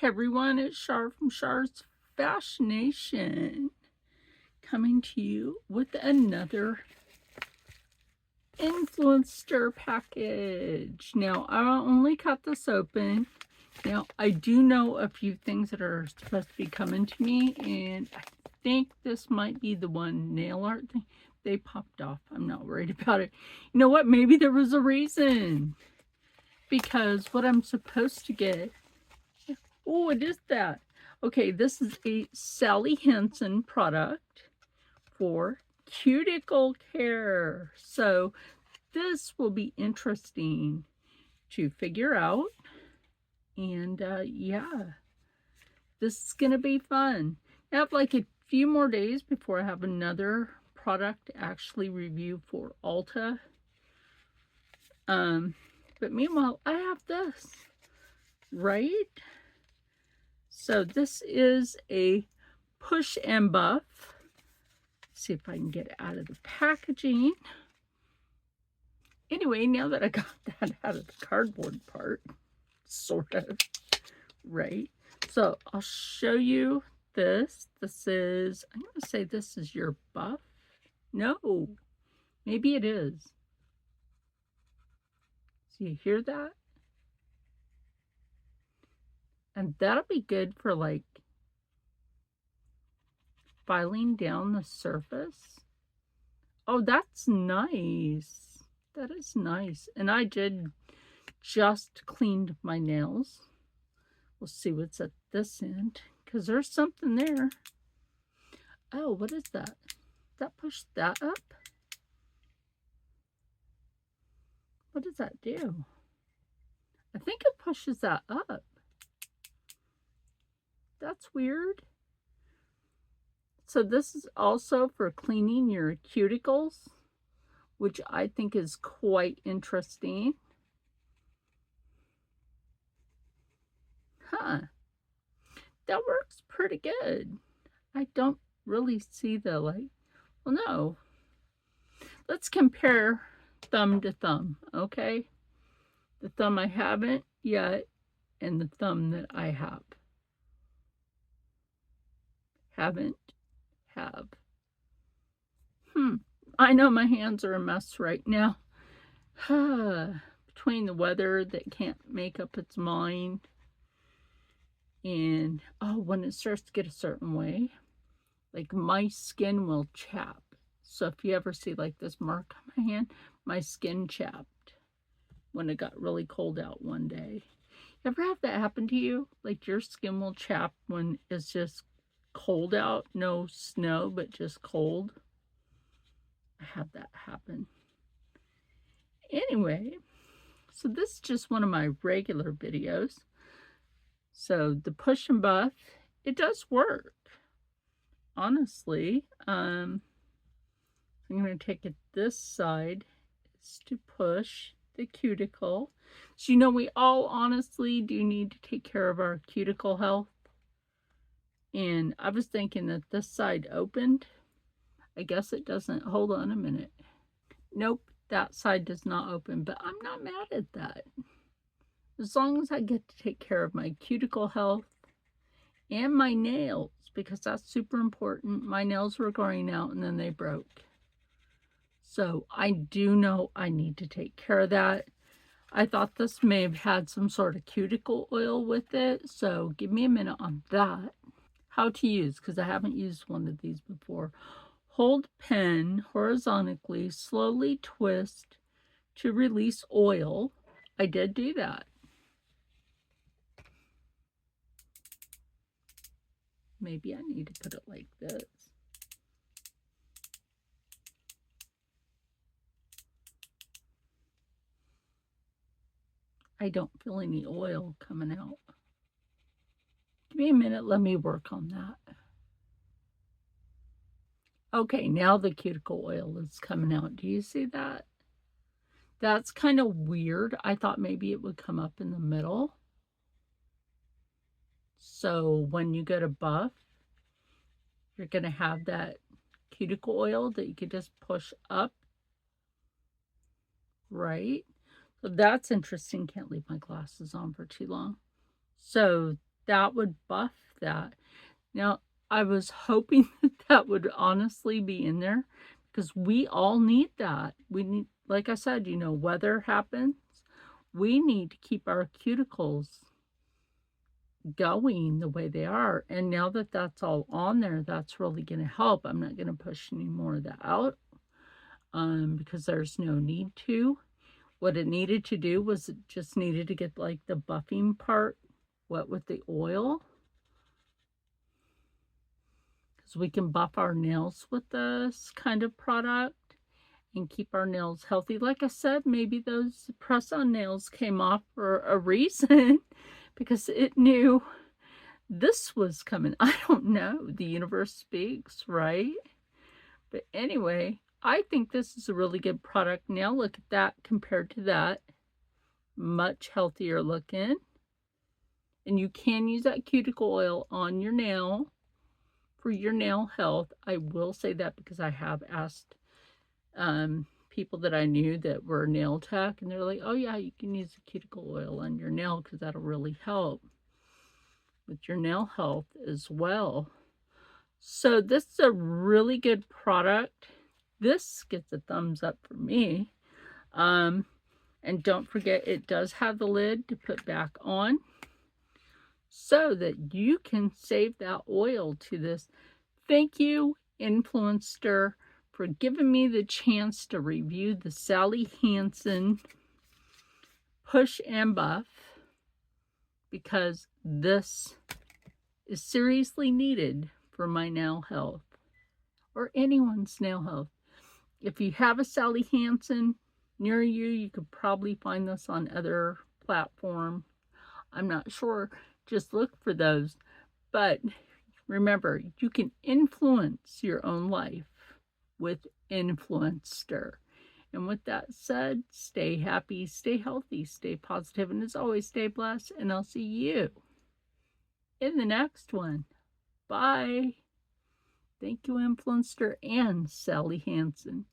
Hey everyone, it's Shar from Shar's Fascination coming to you with another influencer package. Now, I only cut this open. Now, I do know a few things that are supposed to be coming to me, and I think this might be the one nail art thing. They popped off. I'm not worried about it. You know what? Maybe there was a reason. Because what I'm supposed to get... Oh, what is that? Okay, this is a Sally Hansen product for cuticle care. So this will be interesting to figure out. And yeah, this is going to be fun. I have like a few more days before I have another product to actually review for Ulta. But meanwhile, I have this, right? So this is a push and buff. Let's see if I can get it out of the packaging. Anyway, now that I got that out of the cardboard part, sort of, right? So I'll show you this. This is, I'm going to say this is your buff. No, maybe it is. So you hear that? And that'll be good for like filing down the surface. Oh, that's nice. That is nice. And I did just cleaned my nails. We'll see what's at this end, because there's something there. Oh, what is that? Does that push that up? What does that do? I think it pushes that up. That's weird. So this is also for cleaning your cuticles, which I think is quite interesting. Huh. That works pretty good. I don't really see the like, well, no. Let's compare thumb to thumb, okay? The thumb I haven't yet and the thumb that I have. Haven't, have. I know my hands are a mess right now. Between the weather that can't make up its mind and, oh, when it starts to get a certain way, like my skin will chap. So if you ever see like this mark on my hand, my skin chapped when it got really cold out one day. Ever have that happen to you? Like your skin will chap when it's just cold out, no snow, but just cold. I had that happen. Anyway, so this is just one of my regular videos. So the push and buff, it does work. Honestly, I'm going to take it this side is to push the cuticle. So, you know, we all honestly do need to take care of our cuticle health. And I was thinking that this side opened. I guess it doesn't. Hold on a minute. Nope, that side does not open, but I'm not mad at that. As long as I get to take care of my cuticle health and my nails, because that's super important. My nails were growing out and then they broke. So I do know I need to take care of that. I thought this may have had some sort of cuticle oil with it, so give me a minute on that. How to use, because I haven't used one of these before. Hold pen horizontally, slowly twist to release oil. I did do that. Maybe I need to put it like this. I don't feel any oil coming out. Give me a minute, let me work on that. Okay, now the cuticle oil is coming out. Do you see that? That's kind of weird. I thought maybe it would come up in the middle. So when you go to buff, you're going to have that cuticle oil that you could just push up, right? So that's interesting. Can't leave my glasses on for too long. So that would buff that. Now, I was hoping that that would honestly be in there because we all need that. We need, like I said, weather happens. We need to keep our cuticles going the way they are. And now that that's all on there, that's really going to help. I'm not going to push any more of that out because there's no need to. What it needed to do was it just needed to get like the buffing part wet with the oil. Because we can buff our nails with this kind of product and keep our nails healthy. Like I said, maybe those press-on nails came off for a reason because it knew this was coming. I don't know. The universe speaks, right? But anyway, I think this is a really good product. Now look at that compared to that. Much healthier looking. And you can use that cuticle oil on your nail for your nail health. I will say that because I have asked people that I knew that were nail tech, and they're like, oh yeah, you can use the cuticle oil on your nail because that'll really help with your nail health as well. So this is a really good product. This gets a thumbs up for me. And don't forget, it does have the lid to put back on so that you can save that oil to this. Thank you, Influencer, for giving me the chance to review the Sally Hansen Push and Buff, because this is seriously needed for my nail health or anyone's nail health. If you have a Sally Hansen near you, you could probably find this on other platforms. I'm not sure. Just look for those. But remember, you can influence your own life with Influencer. And with that said, stay happy, stay healthy, stay positive, and as always, stay blessed. And I'll see you in the next one. Bye. Thank you, Influencer and Sally Hansen.